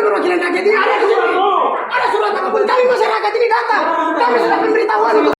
perwakilan rakyat ini ada di sini. Ada surat apapun kami masyarakat ini datang. Kami sudah memberitahuan.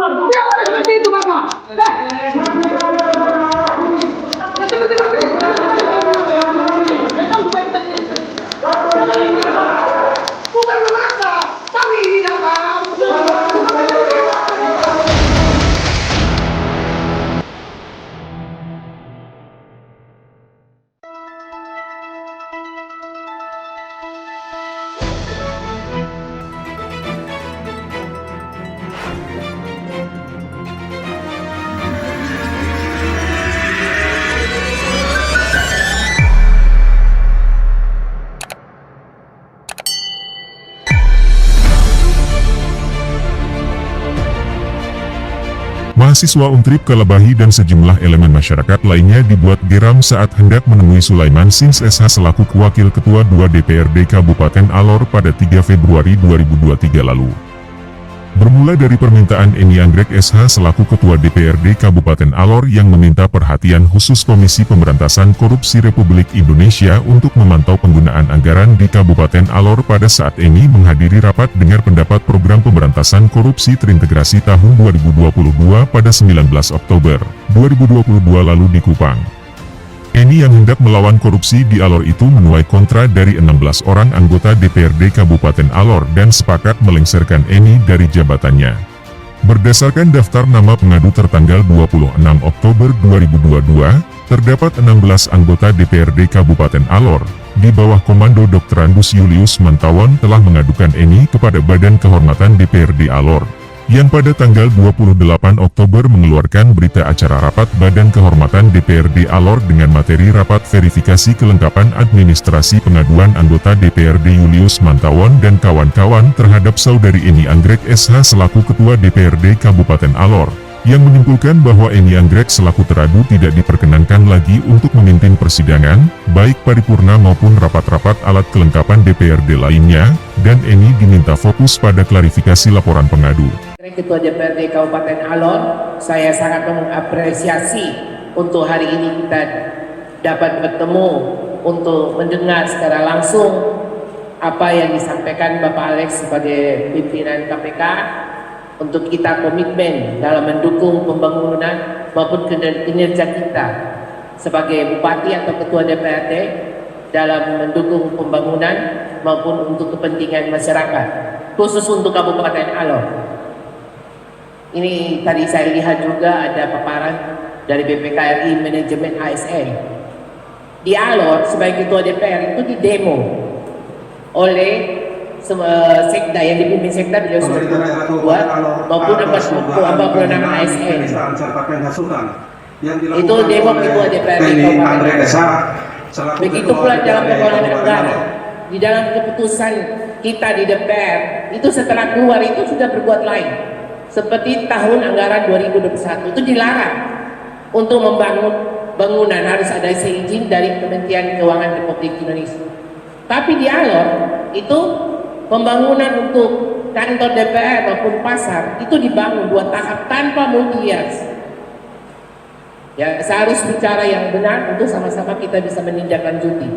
Jangan seperti itu, Bapak. Bukan memaksa, tapi ini datang. Mahasiswa Untrip Kalabahi dan sejumlah elemen masyarakat lainnya dibuat geram saat hendak menemui Sulaiman Sins SH selaku Wakil Ketua 2 DPRD Kabupaten Alor pada 3 Februari 2023 lalu. Bermula dari permintaan Eni Anggrek SH selaku Ketua DPRD Kabupaten Alor yang meminta perhatian khusus Komisi Pemberantasan Korupsi Republik Indonesia untuk memantau penggunaan anggaran di Kabupaten Alor pada saat Eni menghadiri rapat dengar pendapat program pemberantasan korupsi terintegrasi tahun 2022 pada 19 Oktober 2022 lalu di Kupang. Eni yang hendak melawan korupsi di Alor itu menuai kontra dari 16 orang anggota DPRD Kabupaten Alor dan sepakat melengsarkan Eni dari jabatannya. Berdasarkan daftar nama pengadu tertanggal 26 Oktober 2022, terdapat 16 anggota DPRD Kabupaten Alor, di bawah komando Dr. Andus Julius Mantawon telah mengadukan Eni kepada Badan Kehormatan DPRD Alor, yang pada tanggal 28 Oktober mengeluarkan berita acara rapat Badan Kehormatan DPRD Alor dengan materi rapat verifikasi kelengkapan administrasi pengaduan anggota DPRD Julius Mantawon dan kawan-kawan terhadap saudari Eni Anggrek SH selaku Ketua DPRD Kabupaten Alor, yang menyimpulkan bahwa Eni Anggrek selaku teradu tidak diperkenankan lagi untuk memimpin persidangan, baik paripurna maupun rapat-rapat alat kelengkapan DPRD lainnya, dan Eni diminta fokus pada klarifikasi laporan pengadu. Ketua DPRD Kabupaten Alor, saya sangat mengapresiasi untuk hari ini kita dapat bertemu untuk mendengar secara langsung apa yang disampaikan Bapak Alex sebagai pimpinan KPK untuk kita komitmen dalam mendukung pembangunan maupun kinerja kita sebagai Bupati atau Ketua DPRD dalam mendukung pembangunan maupun untuk kepentingan masyarakat, khusus untuk Kabupaten Alor. Ini tadi saya lihat juga ada paparan dari BPKRI Manajemen ASN. Di Alor sebagai Ketua DPR itu didemo oleh sekda yang dipimpin sekda beliau sudah buat maupun apa ASN. Itu demo Ketua DPRD Kabupaten. Begitu pula dalam pengelolaan negara. Di dalam keputusan kita di DPR itu setelah keluar itu sudah berbuat lain. Seperti tahun anggaran 2021 itu dilarang untuk membangun bangunan harus ada izin dari Kementerian Keuangan Republik Indonesia. Tapi di Alor itu pembangunan untuk kantor DPR maupun pasar itu dibangun 2 tahap tanpa multi-years. Ya, saya harus bicara yang benar untuk sama-sama kita bisa menindaklanjuti.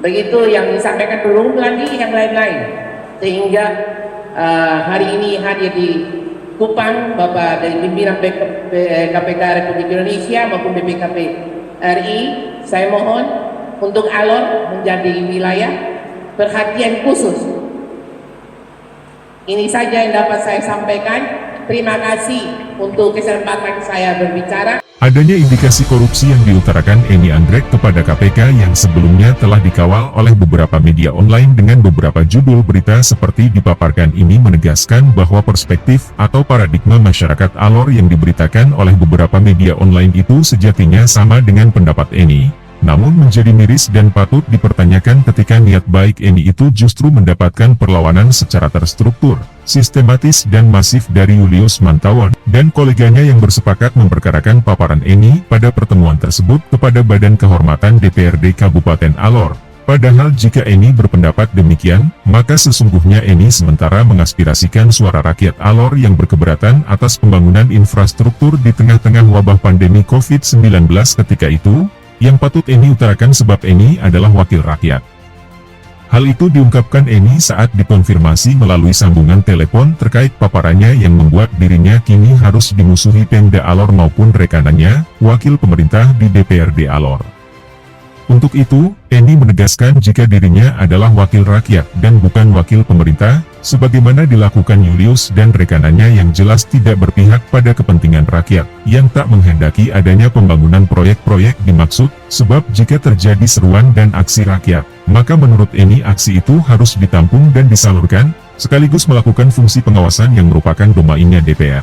Begitu yang disampaikan, belum lagi yang lain-lain, sehingga hari ini hadir di Kupang Bapak dari pimpinan KPK Republik Indonesia maupun BPKP RI. Saya mohon untuk Alor menjadi wilayah perhatian khusus. Ini saja yang dapat saya sampaikan. Terima kasih untuk kesempatan saya berbicara. Adanya indikasi korupsi yang diutarakan Eni Anggrek kepada KPK yang sebelumnya telah dikawal oleh beberapa media online dengan beberapa judul berita seperti dipaparkan ini menegaskan bahwa perspektif atau paradigma masyarakat Alor yang diberitakan oleh beberapa media online itu sejatinya sama dengan pendapat Eni. Namun menjadi miris dan patut dipertanyakan ketika niat baik Eni itu justru mendapatkan perlawanan secara terstruktur, sistematis dan masif dari Julius Mantauan dan koleganya yang bersepakat memperkarakan paparan Eni pada pertemuan tersebut kepada Badan Kehormatan DPRD Kabupaten Alor. Padahal jika Eni berpendapat demikian, maka sesungguhnya Eni sementara mengaspirasikan suara rakyat Alor yang berkeberatan atas pembangunan infrastruktur di tengah-tengah wabah pandemi COVID-19 ketika itu, yang patut Eni utarakan sebab Eni adalah wakil rakyat. Hal itu diungkapkan Eni saat dikonfirmasi melalui sambungan telepon terkait paparannya yang membuat dirinya kini harus dimusuhi Pemda Alor maupun rekanannya, wakil pemerintah di DPRD Alor. Untuk itu, Eni menegaskan jika dirinya adalah wakil rakyat dan bukan wakil pemerintah, sebagaimana dilakukan Julius dan rekanannya yang jelas tidak berpihak pada kepentingan rakyat, yang tak menghendaki adanya pembangunan proyek-proyek dimaksud, sebab jika terjadi seruan dan aksi rakyat, maka menurut Eni aksi itu harus ditampung dan disalurkan, sekaligus melakukan fungsi pengawasan yang merupakan domainnya DPR.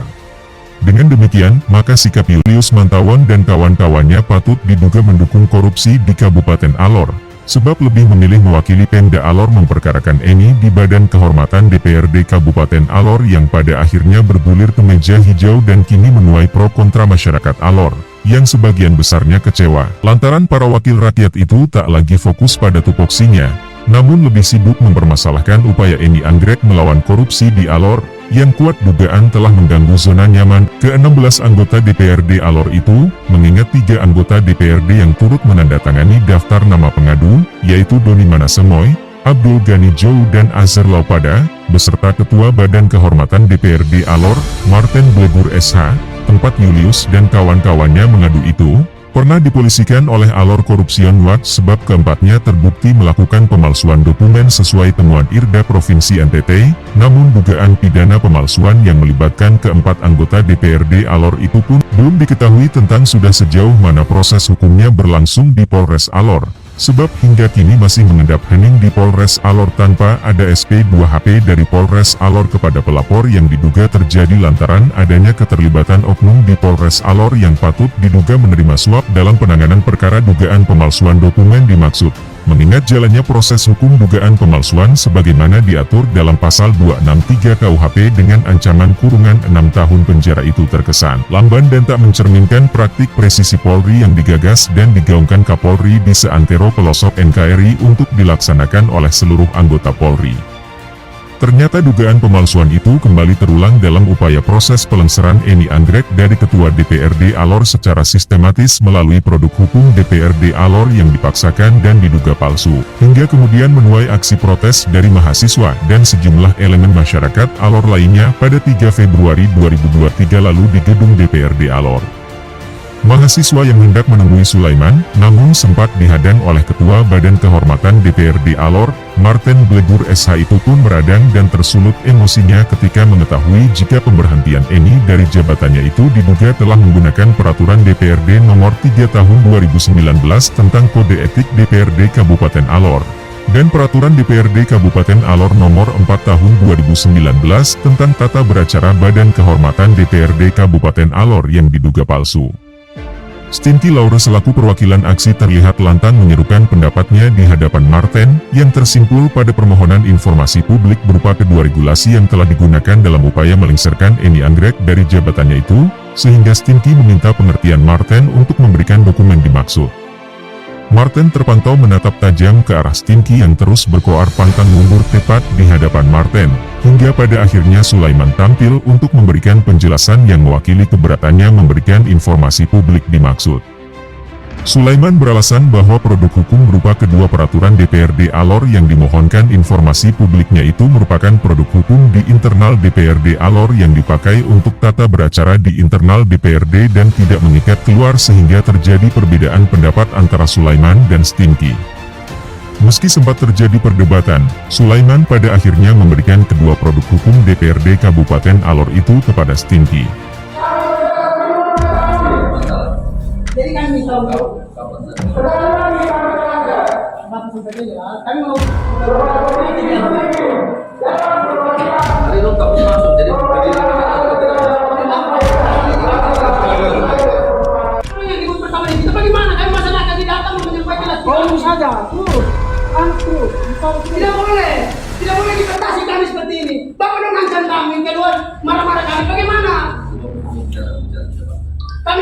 Dengan demikian, maka sikap Julius Mantauan dan kawan-kawannya patut diduga mendukung korupsi di Kabupaten Alor, sebab lebih memilih mewakili Pemda Alor memperkarakan Eni di Badan Kehormatan DPRD Kabupaten Alor yang pada akhirnya bergulir ke meja hijau dan kini menuai pro kontra masyarakat Alor, yang sebagian besarnya kecewa, lantaran para wakil rakyat itu tak lagi fokus pada tupoksinya, namun lebih sibuk mempermasalahkan upaya Eni Anggrek melawan korupsi di Alor, yang kuat dugaan telah mengganggu zona nyaman ke-16 anggota DPRD Alor itu, mengingat 3 anggota DPRD yang turut menandatangani daftar nama pengadu, yaitu Doni Manasemoy, Abdul Ghani Jou dan Azhar Laupada, beserta Ketua Badan Kehormatan DPRD Alor, Martin Blegur SH, tempat Julius dan kawan-kawannya mengadu itu, pernah dipolisikan oleh Alor Corruption Watch sebab keempatnya terbukti melakukan pemalsuan dokumen sesuai temuan IRDA Provinsi NTT, namun dugaan pidana pemalsuan yang melibatkan keempat anggota DPRD Alor itu pun belum diketahui tentang sudah sejauh mana proses hukumnya berlangsung di Polres Alor, sebab hingga kini masih mengendap hening di Polres Alor tanpa ada SP 2HP dari Polres Alor kepada pelapor yang diduga terjadi lantaran adanya keterlibatan oknum di Polres Alor yang patut diduga menerima suap dalam penanganan perkara dugaan pemalsuan dokumen dimaksud, mengingat jalannya proses hukum dugaan pemalsuan sebagaimana diatur dalam pasal 263 KUHP dengan ancaman kurungan 6 tahun penjara itu terkesan lamban dan tak mencerminkan praktik presisi Polri yang digagas dan digaungkan Kapolri di seantero pelosok NKRI untuk dilaksanakan oleh seluruh anggota Polri. Ternyata dugaan pemalsuan itu kembali terulang dalam upaya proses pelengseran Eni Anggrek dari Ketua DPRD Alor secara sistematis melalui produk hukum DPRD Alor yang dipaksakan dan diduga palsu, hingga kemudian menuai aksi protes dari mahasiswa dan sejumlah elemen masyarakat Alor lainnya pada 3 Februari 2023 lalu di gedung DPRD Alor. Mahasiswa yang hendak menemui Sulaiman, namun sempat dihadang oleh Ketua Badan Kehormatan DPRD Alor, Martin Blegur SH itu pun meradang dan tersulut emosinya ketika mengetahui jika pemberhentian Eni dari jabatannya itu diduga telah menggunakan Peraturan DPRD Nomor 3 Tahun 2019 tentang Kode Etik DPRD Kabupaten Alor, dan Peraturan DPRD Kabupaten Alor Nomor 4 Tahun 2019 tentang Tata Beracara Badan Kehormatan DPRD Kabupaten Alor yang diduga palsu. Stinky Laure selaku perwakilan aksi terlihat lantang menyerukan pendapatnya di hadapan Martin, yang tersimpul pada permohonan informasi publik berupa kedua regulasi yang telah digunakan dalam upaya melengsarkan Eni Anggrek dari jabatannya itu, sehingga Stinky meminta pengertian Martin untuk memberikan dokumen dimaksud. Martin terpantau menatap tajam ke arah Stinky yang terus berkoar pantang mundur tepat di hadapan Martin, hingga pada akhirnya Sulaiman tampil untuk memberikan penjelasan yang mewakili keberatannya memberikan informasi publik dimaksud. Sulaiman beralasan bahwa produk hukum berupa kedua peraturan DPRD Alor yang dimohonkan informasi publiknya itu merupakan produk hukum di internal DPRD Alor yang dipakai untuk tata beracara di internal DPRD dan tidak mengikat keluar sehingga terjadi perbedaan pendapat antara Sulaiman dan Stinky. Meski sempat terjadi perdebatan, Sulaiman pada akhirnya memberikan kedua produk hukum DPRD Kabupaten Alor itu kepada Stinky. Jadi kami tahu kami mau Hari itu kamu masuk jadi yang ikut pertama itu bagaimana? Kami masyarakat di datang menyampaikan aspirasi saja. Tidak boleh dibatasi kami seperti ini. Bapak dong ancam kami.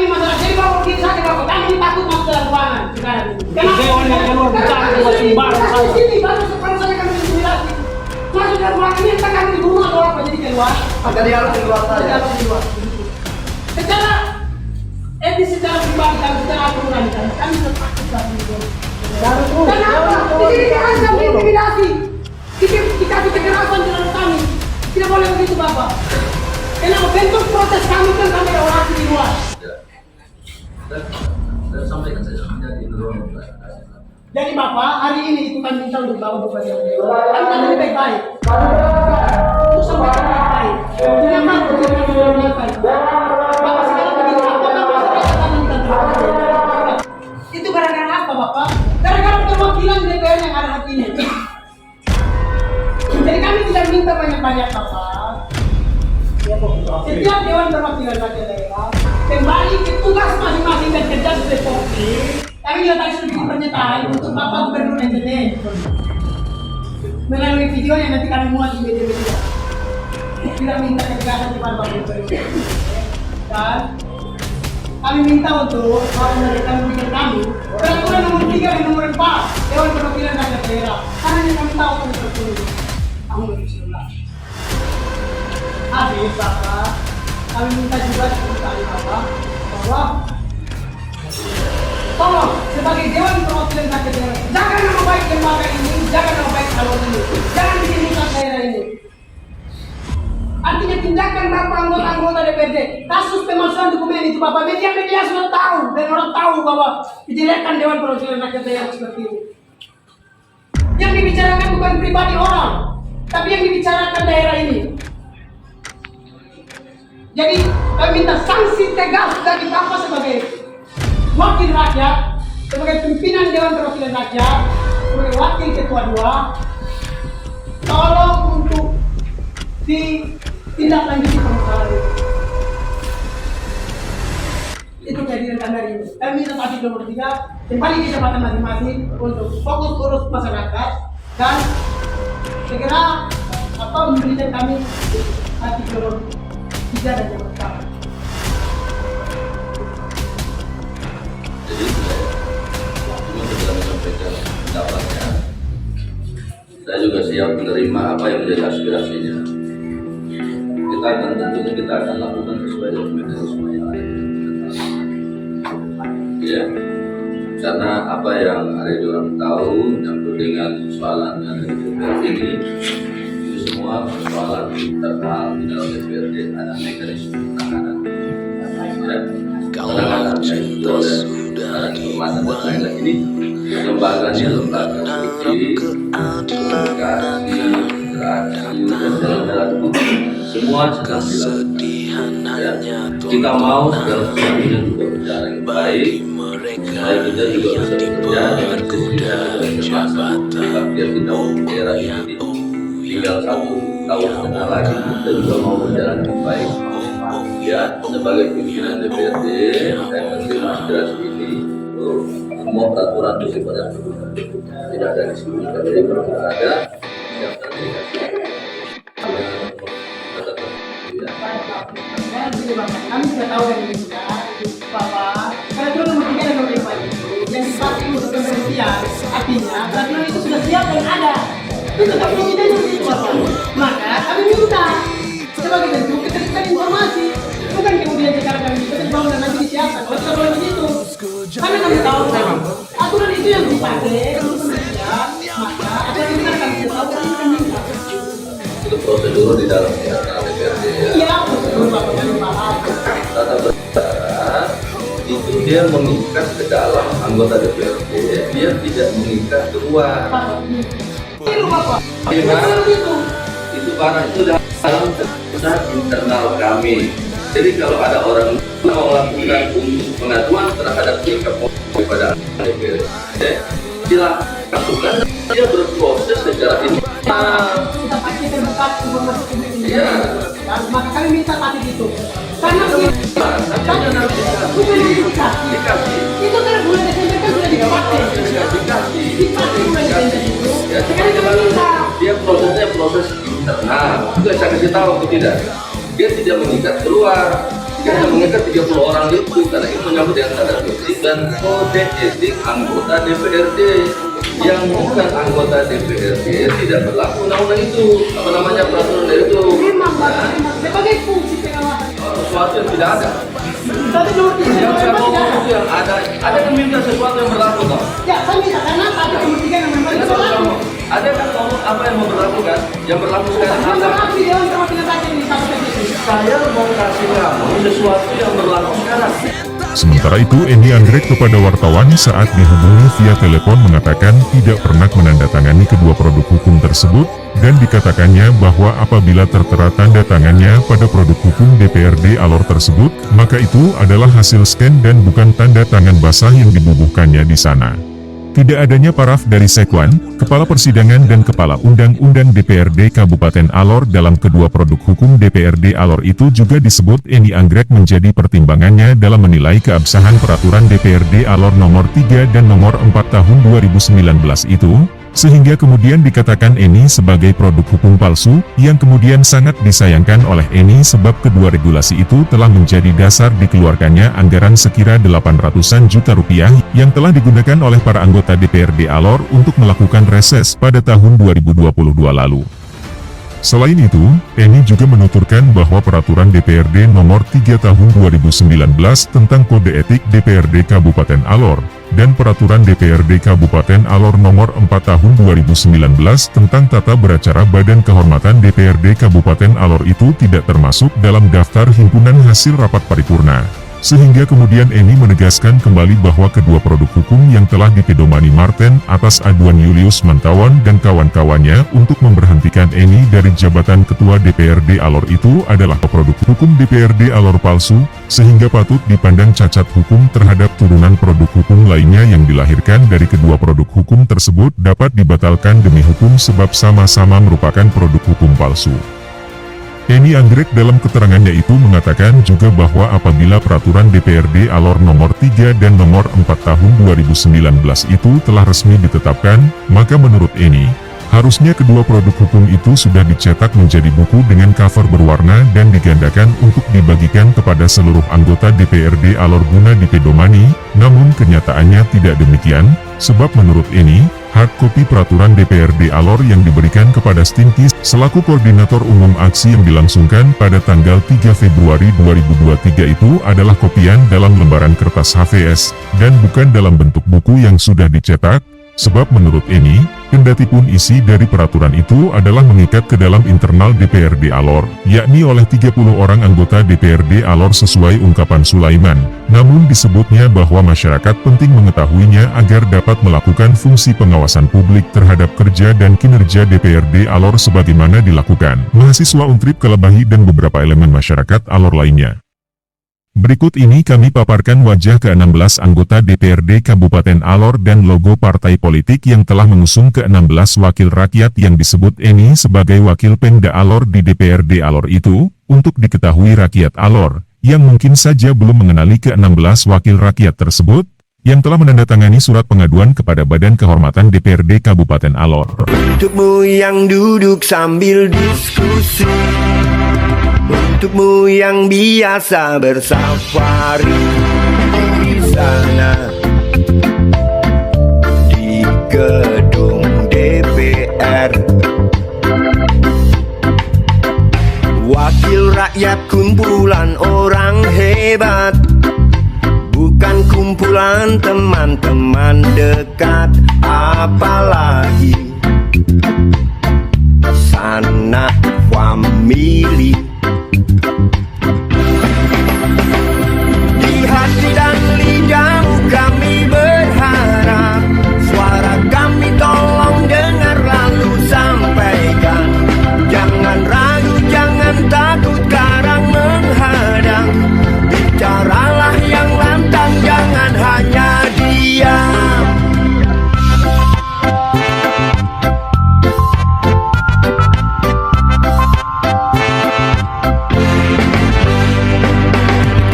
ini masalah. Jadi bapak begitu saja bapak. Kami takut masuk dalam ruangan sekarang. Kenapa? Dewan yang keluar bicara Karena cuma sembarang di saja. sini baru sekarang saja kami intimidasi. Masuk dalam ruangan ini entah kami di rumah atau apa jadi keluar. Jadi harus di luar saja. Harus di luar. Secara etis, secara pribadi, dan secara aturan kami tetap di luar. Kenapa? Di sini diancam diintimidasi. Dikasih kekerasan terhadap kami. Tidak boleh begitu bapak. Kenapa bentuk protes kami kan kami ada orasi di luar. Saya sampaikan saja. Jadi itu doang. Jadi bapak hari ini itu kami minta untuk bawa bapak yang kami kan lebih baik-baik. Untuk sampaikan baik-baik. Tidak mampu kita menyampaikan. Bapak sekarang begitu apa bapak sekarang minta terima. Itu gara-gara apa bapak? Gara-gara perwakilan DPR yang ada hati ini. Jadi kami tidak minta banyak-banyak bapak. Setiap dewan perwakilan rakyat daerah kembali ke tugas masing-masing dan kerja seperti kami juga tadi sudah bikin pernyataan untuk Bapak Gubernur NTT melalui video yang nanti kami muat di media-media. Tidak minta ketegasan kepada Bapak Gubernur dan kami minta untuk Bapak menjadikan pikir kami peraturan nomor 3 dan nomor 4 Dewan Perwakilan Rakyat Daerah karena yang kami tahu kami tertulis tahun 2019. Habis Bapak, kami minta juga dari Bapak bahwa tolong sebagai Dewan Perwakilan Rakyat Daerah jaga nama baik lembaga ini, jaga nama baik calon ini, jangan bikin rusak daerah ini. Artinya tindakan Bapak anggota DPRD, kasus pemalsuan dokumen itu Bapak media sudah tahu dan orang tahu bahwa dijelekan Dewan Perwakilan Rakyat Daerah seperti ini. Yang dibicarakan bukan pribadi orang, tapi yang dibicarakan daerah ini. Jadi kami minta sanksi tegas dari Bapak sebagai wakil rakyat, sebagai pimpinan Dewan Perwakilan Rakyat, sebagai wakil ketua 2, tolong untuk ditindaklanjuti permasalahan ini. Itu kehadiran kami hari ini. Kami minta tadi nomor 3 kembali ke jabatan masing-masing untuk fokus urus masyarakat dan segera memberikan kami hati nomor 3 dan nomor 4. Jadi cuma kita menyampaikan pendapatnya. Saya juga siap menerima apa yang menjadi aspirasinya. Kita akan lakukan sesuai dengan mekanisme yang ada. Ya, karena apa yang ada di orang tahu yang dengan persoalan yang ada di DPR ini itu semua persoalan internal di dalam DPRD, ada mekanisme penanganan. Ya, penanganan yang itu oleh kehormatan dan lain-lain ini lembaganya lembaga suci, komunikasi, interaksi dan jalan-jalan itu semua sedang dilakukan. Ya, kita mau segala sesuatunya juga berjalan yang baik. Saya kita juga bisa bekerja dengan kecerdasan, biar kita daerah ini tinggal 1 tahun setengah lagi kita juga mau berjalan dengan baik. Ya, sebagai pimpinan DPRD, saya menerima aspirasi ini. Semua peraturan itu pada tidak ada disebutkan. Jadi kalau tidak ada, siap terdelegasi. Kami sudah tahu dari media, Bapak. Karena itu nomor 3 dan nomor 4 itu yang dipakai untuk pemberhentian, artinya peraturan itu sudah siap dan ada. Itu tak perlu kita itu Bapak. Maka kami minta sebagai bentuk keterbukaan informasi, bukan kemudian sekarang kami bisa bangun dan nanti disiapkan. Kalau tidak boleh begitu, karena kami tahu aturan itu yang dipakai untuk pemberhentian, maka aturan itu kan kami tahu kami akan minta. Itu prosedur di dalam DPRD. Iya, prosedur Bapak kami paham. Tata berbicara itu dia mengikat ke dalam anggota DPRD, dia tidak mengikat keluar. Itu Bapak. Itu karena itu dalam keputusan internal kami. Jadi kalau ada orang mau melakukan pengaduan terhadap sikap kepada DPRD, silakan lakukan. Dia berproses secara internal. Kita pasti terbuka informasi publik ini. Iya. Maka kami minta tadi itu. Karena bukan dikasih. Itu kan bulan Desember kan sudah dipakai. Dipakai bulan Desember itu. Sekarang kami minta. Dia prosesnya proses internal. Juga saya kasih tahu atau tidak. Dia tidak mengikat keluar. Kita mengikat 30 orang itu karena itu menyangkut yang tanda kutip dan kode etik anggota DPRD. Yang bukan anggota DPRD tidak berlaku undang-undang itu, apa namanya, peraturan itu. Memang Pak, sebagai fungsi pengawasan. Sesuatu yang tidak ada. Tadi nomor 3 Yang saya memang mau tidak itu yang ada yang minta sesuatu yang berlaku toh. Ya, saya minta karena ada nomor 3 yang memang tidak berlaku. Ada kan ngomong apa yang mau berlaku kan? Yang berlaku sekarang Yang apa? berlaku di Dewan Perwakilan Rakyat ini sama saja. Saya mau kasih kamu sesuatu yang berlaku sekarang. Sementara itu, Eni Anggrek kepada wartawan saat dihubungi via telepon mengatakan tidak pernah menandatangani kedua produk hukum tersebut, dan dikatakannya bahwa apabila tertera tanda tangannya pada produk hukum DPRD Alor tersebut, maka itu adalah hasil scan dan bukan tanda tangan basah yang dibubuhkannya di sana. Tidak adanya paraf dari Sekwan, Kepala Persidangan dan Kepala Undang-Undang DPRD Kabupaten Alor dalam kedua produk hukum DPRD Alor itu juga disebut Eni Anggrek menjadi pertimbangannya dalam menilai keabsahan peraturan DPRD Alor nomor 3 dan nomor 4 tahun 2019 itu, sehingga kemudian dikatakan Eni sebagai produk hukum palsu, yang kemudian sangat disayangkan oleh Eni sebab kedua regulasi itu telah menjadi dasar dikeluarkannya anggaran sekira 800-an juta rupiah, yang telah digunakan oleh para anggota DPRD Alor untuk melakukan reses pada tahun 2022 lalu. Selain itu, Eni juga menuturkan bahwa peraturan DPRD nomor 3 tahun 2019 tentang kode etik DPRD Kabupaten Alor, dan peraturan DPRD Kabupaten Alor nomor 4 tahun 2019 tentang tata beracara Badan Kehormatan DPRD Kabupaten Alor itu tidak termasuk dalam daftar himpunan hasil rapat paripurna. Sehingga kemudian Eni menegaskan kembali bahwa kedua produk hukum yang telah dipedomani Marten atas aduan Julius Mantawan dan kawan-kawannya untuk memberhentikan Eni dari jabatan Ketua DPRD Alor itu adalah produk hukum DPRD Alor palsu, sehingga patut dipandang cacat hukum terhadap turunan produk hukum lainnya yang dilahirkan dari kedua produk hukum tersebut dapat dibatalkan demi hukum sebab sama-sama merupakan produk hukum palsu. Eni Anggrek dalam keterangannya itu mengatakan juga bahwa apabila peraturan DPRD Alor nomor 3 dan nomor 4 tahun 2019 itu telah resmi ditetapkan, maka menurut Eni, harusnya kedua produk hukum itu sudah dicetak menjadi buku dengan cover berwarna dan digandakan untuk dibagikan kepada seluruh anggota DPRD Alor guna dipedomani, namun kenyataannya tidak demikian, sebab menurut Eni, hard copy peraturan DPRD Alor yang diberikan kepada Stinky selaku koordinator umum aksi yang dilangsungkan pada tanggal 3 Februari 2023 itu adalah kopian dalam lembaran kertas HVS, dan bukan dalam bentuk buku yang sudah dicetak, sebab menurut Eni, kendatipun isi dari peraturan itu adalah mengikat ke dalam internal DPRD Alor, yakni oleh 30 orang anggota DPRD Alor sesuai ungkapan Sulaiman, namun disebutnya bahwa masyarakat penting mengetahuinya agar dapat melakukan fungsi pengawasan publik terhadap kerja dan kinerja DPRD Alor sebagaimana dilakukan mahasiswa Untrip Kalabahi dan beberapa elemen masyarakat Alor lainnya. Berikut ini kami paparkan wajah ke-16 anggota DPRD Kabupaten Alor dan logo partai politik yang telah mengusung ke-16 wakil rakyat yang disebut Eni sebagai wakil Pemda Alor di DPRD Alor itu, untuk diketahui rakyat Alor, yang mungkin saja belum mengenali ke-16 wakil rakyat tersebut, yang telah menandatangani surat pengaduan kepada Badan Kehormatan DPRD Kabupaten Alor. Untukmu yang duduk sambil diskusi, untukmu yang biasa bersafari di sana, di gedung DPR, wakil rakyat kumpulan orang hebat, bukan kumpulan teman-teman dekat, apalagi sanak famili. Di hati dan lidahmu kami berharap, suara kami tolong dengar lalu sampaikan. Jangan ragu, jangan takut karang menghadang, bicaralah yang lantang, jangan hanya diam.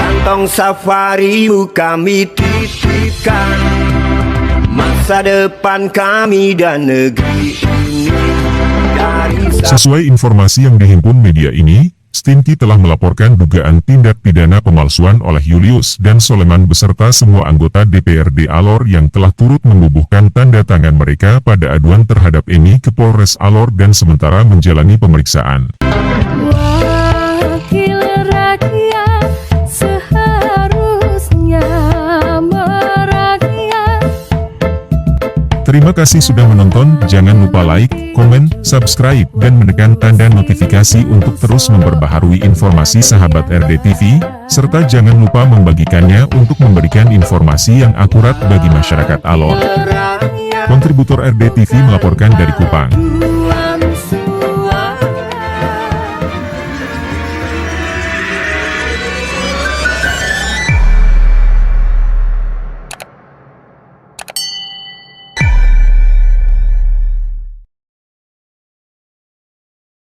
Kantong safarimu kami titipkan, masa depan kami dan negeri ini dari Sesuai informasi yang dihimpun media ini, Stinky telah melaporkan dugaan tindak pidana pemalsuan oleh Julius dan Soleman beserta semua anggota DPRD Alor yang telah turut membubuhkan tanda tangan mereka pada aduan terhadap Emi ke Polres Alor dan sementara menjalani pemeriksaan. Wakil rakyat seharusnya merakyat. Terima kasih sudah menonton, jangan lupa like, komen, subscribe, dan menekan tanda notifikasi untuk terus memperbaharui informasi sahabat RDTV, serta jangan lupa membagikannya untuk memberikan informasi yang akurat bagi masyarakat Alor. Kontributor RDTV melaporkan dari Kupang.